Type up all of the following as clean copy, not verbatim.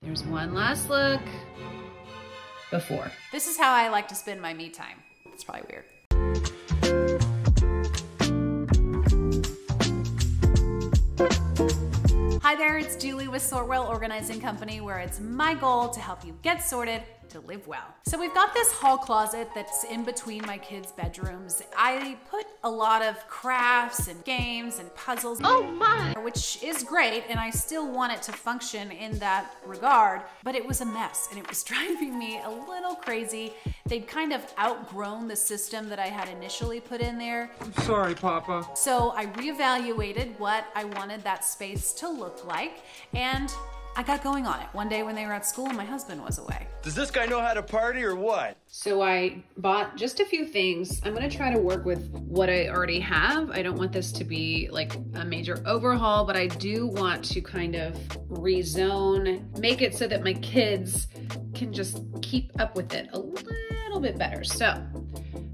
There's one last look before. This is how I like to spend my me time. It's probably weird. Hi there, it's Julie with SortWell Organizing Company, where it's my goal to help you get sorted to live well. So we've got this hall closet that's in between my kids' bedrooms. I put a lot of crafts and games and puzzles, oh my, which is great, and I still want it to function in that regard, but it was a mess and it was driving me a little crazy. They'd kind of outgrown the system that I had initially put in there. I'm sorry, Papa. So I reevaluated what I wanted that space to look like, and I got going on it one day when they were at school and my husband was away. Does this guy know how to party or what? So I bought just a few things. I'm gonna try to work with what I already have. I don't want this to be like a major overhaul, but I do want to kind of rezone, make it so that my kids can just keep up with it a little bit better. So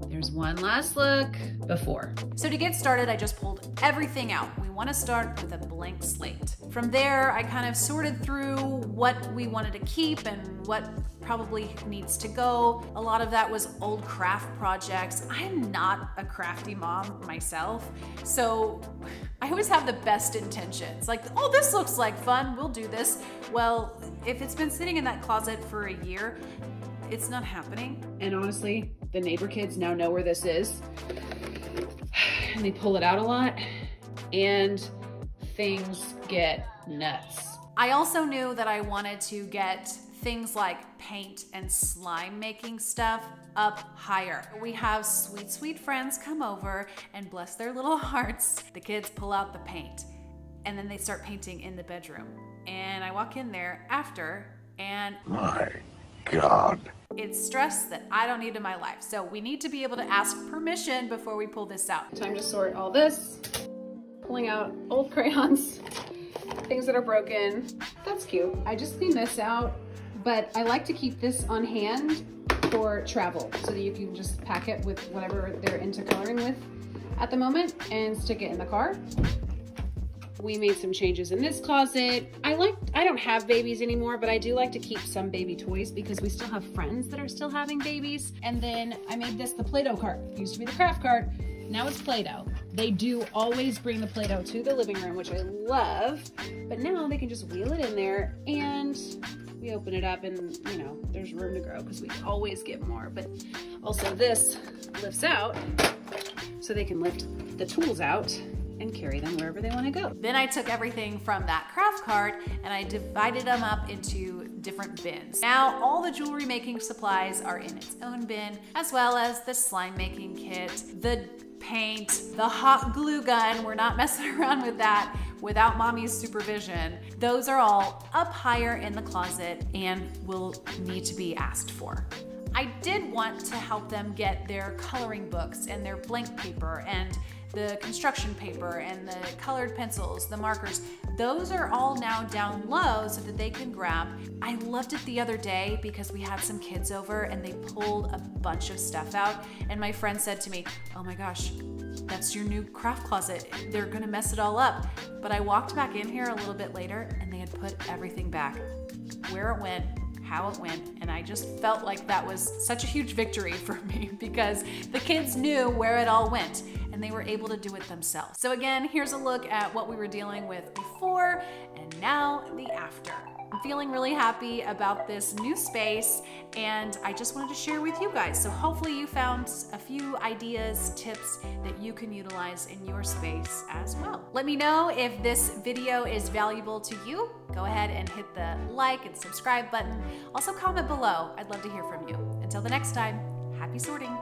there's one last look before. So to get started, I just pulled everything out. We want to start with a blank slate. From there, I kind of sorted through what we wanted to keep and what probably needs to go. A lot of that was old craft projects. I'm not a crafty mom myself, so I always have the best intentions. Like, oh, this looks like fun, we'll do this. Well, if it's been sitting in that closet for a year, it's not happening. And honestly, the neighbor kids now know where this is. And they pull it out a lot and things get nuts. I also knew that I wanted to get things like paint and slime making stuff up higher. We have sweet, sweet friends come over and bless their little hearts. The kids pull out the paint and then they start painting in the bedroom. And I walk in there after and My God. it's stress that I don't need in my life. So we need to be able to ask permission before we pull this out. Time to sort all this. Pulling out old crayons, things that are broken. That's cute. I just cleaned this out, but I like to keep this on hand for travel so that you can just pack it with whatever they're into coloring with at the moment and stick it in the car. We made some changes in this closet. I don't have babies anymore, but I do like to keep some baby toys because we still have friends that are still having babies. And then I made this the Play-Doh cart. It used to be the craft cart. Now it's Play-Doh. They do always bring the Play-Doh to the living room, which I love, but now they can just wheel it in there and we open it up and, you know, there's room to grow because we always get more. But also this lifts out so they can lift the tools out and carry them wherever they want to go. Then I took everything from that craft cart and I divided them up into different bins. Now all the jewelry making supplies are in its own bin, as well as the slime making kit, the paint, the hot glue gun. We're not messing around with that without mommy's supervision. Those are all up higher in the closet and will need to be asked for. I did want to help them get their coloring books and their blank paper and the construction paper and the colored pencils, the markers. Those are all now down low so that they can grab. I loved it the other day because we had some kids over and they pulled a bunch of stuff out and my friend said to me, oh my gosh, that's your new craft closet. They're gonna mess it all up. But I walked back in here a little bit later and they had put everything back, where it went, how it went, and I just felt like that was such a huge victory for me because the kids knew where it all went and they were able to do it themselves. So again, here's a look at what we were dealing with before and now the after. I'm feeling really happy about this new space and I just wanted to share with you guys. So hopefully you found a few ideas, tips that you can utilize in your space as well. Let me know if this video is valuable to you. Go ahead and hit the like and subscribe button. Also comment below. I'd love to hear from you. Until the next time, happy sorting.